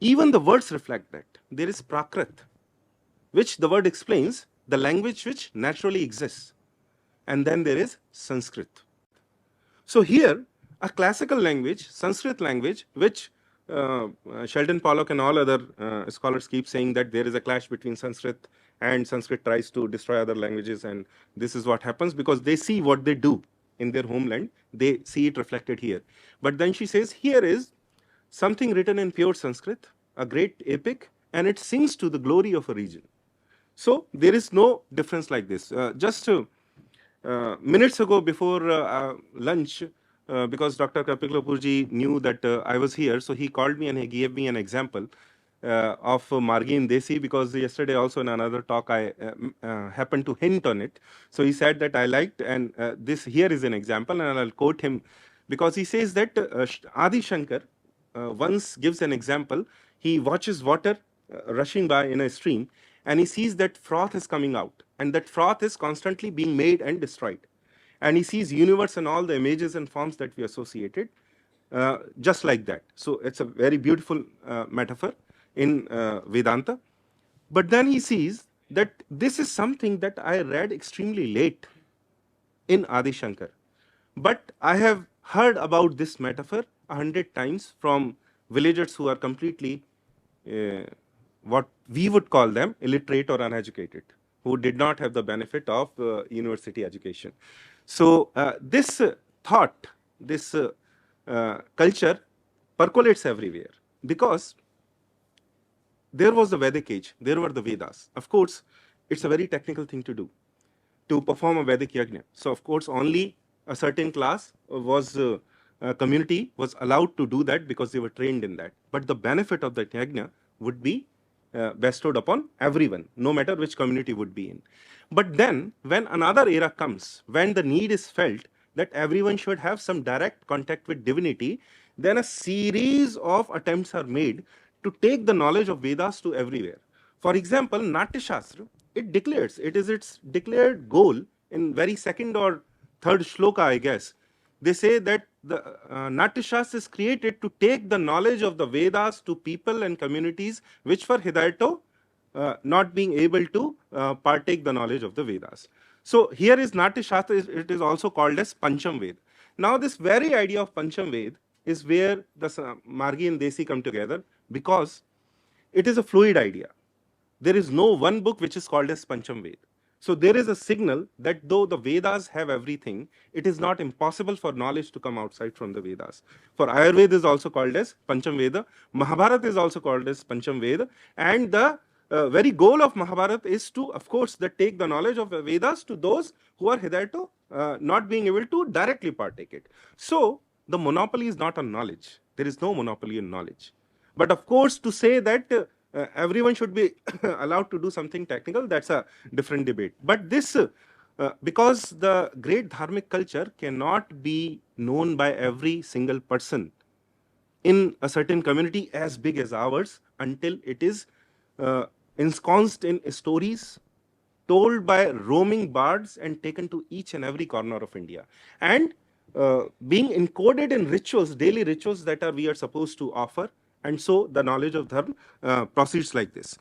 even the words reflect that. There is Prakrit, which the word explains the language which naturally exists. And then there is Sanskrit. So here, a classical language, Sanskrit language, which Sheldon Pollock and all other scholars keep saying that there is a clash between Sanskrit, and Sanskrit tries to destroy other languages, and this is what happens because they see what they do in their homeland, they see it reflected here. But then she says, here is something written in pure Sanskrit, a great epic, and it sings to the glory of a region. So there is no difference like this. Just minutes ago before lunch, because Dr. Kapilapurji knew that I was here, so he called me and he gave me an example of Margiya and Desi, because yesterday also in another talk I happened to hint on it. So he said that I liked, and this here is an example, and I'll quote him, because he says that Adi Shankar once gives an example. He watches water rushing by in a stream, and he sees that froth is coming out, and that froth is constantly being made and destroyed. And he sees universe and all the images and forms that we associated just like that. So it's a very beautiful metaphor in Vedanta. But then he sees that this is something that I read extremely late in Adi Shankar. But I have heard about this metaphor 100 times from villagers who are completely what we would call them illiterate or uneducated, who did not have the benefit of university education. So this thought, this culture percolates everywhere, because there was the Vedic age, there were the Vedas. Of course, it's a very technical thing to do, to perform a Vedic yajna. So of course, only a certain class was community was allowed to do that because they were trained in that. But the benefit of that yajna would be bestowed upon everyone, no matter which community would be in. But then, when another era comes, when the need is felt that everyone should have some direct contact with divinity, then a series of attempts are made to take the knowledge of Vedas to everywhere. For example, Natya Shastra, it declares, it is its declared goal in very second or third shloka, I guess. They say that the Natya Shastra is created to take the knowledge of the Vedas to people and communities which were hitherto not being able to partake the knowledge of the Vedas. So here is Natya Shastra, it is also called as Pancham Ved. Now this very idea of Pancham Ved is where the Margiya and Desi come together, because it is a fluid idea. There is no one book which is called as Pancham Ved. So there is a signal that though the Vedas have everything, it is not impossible for knowledge to come outside from the Vedas. For Ayurveda is also called as Pancham Veda, Mahabharata is also called as Pancham Veda, and the very goal of Mahabharata is to, of course, take the knowledge of the Vedas to those who are hitherto not being able to directly partake it. So the monopoly is not on knowledge. There is no monopoly in knowledge. But of course, to say that everyone should be allowed to do something technical, that's a different debate. But this, because the great dharmic culture cannot be known by every single person in a certain community as big as ours until it is ensconced in stories told by roaming bards and taken to each and every corner of India, and being encoded in rituals, daily rituals that we are supposed to offer. And so the knowledge of dharma proceeds like this.